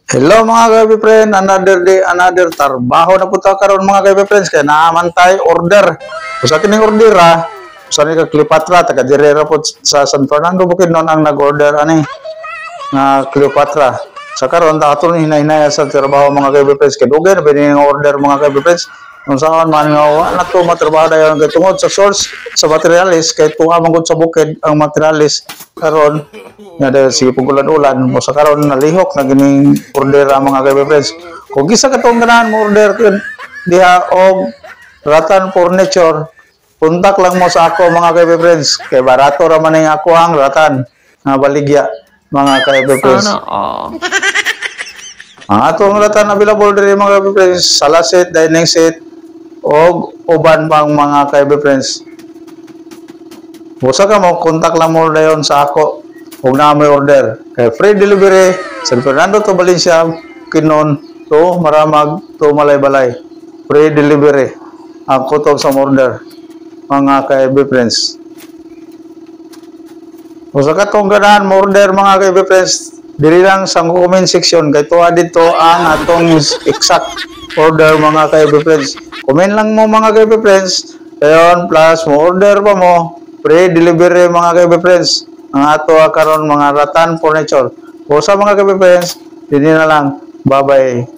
Hello mga kaibigan friend, another day, another trabaho na po ta karon mga kaibigan friends kay naaman tayo order. Usa kining order usa ni ka Cleopatra taga direra po sa San Fernando Bukidnon ang nag-order ani nga Cleopatra. Sa karon ta aton hinay-hinay sa trabaho mga kaibigan friends kay dugay na bining order mga kaibigan friends. Kung saan man nga wala to matrabaho dayon kay tungod sa source sa materialis kay tuwa man gud sa bukid ang materialis karon nga dahil sige ulan-ulan mo sa karon nalihok na gining order ang mga kaibigan friends. Kung gisa ka tong ganahan mo order diha og Ratan Furniture, kontak lang mo sa ako mga kaibigan friends kay barato ra man ning ako ang Ratan nga baligya mga kaibigan friends. Ang atong Ratan available diri mga kaibigan friends, sala set, dining set og uban pang mga kaibigan friends. Busa ka mo kontak lang mo dayon sa ako kung na may order. Kaya free delivery, San Fernando to Valencia, Kinon to Maramag to Malaybalay. Free delivery. Ang kutob sa order. Mga kaibigan friends. Kung sa katong ganahan mo order mga kaibigan friends, diri lang sa comment section. Kaya tuwa dito ang atong exact order mga kaibigan friends. Comment lang mo mga kaibigan friends. Kayon plus mo order pa mo. Free delivery mga kaibigan friends. Ang ato karon mga Ratan Furniture. O sa mga kaibigan friends, dili na lang. Bye-bye.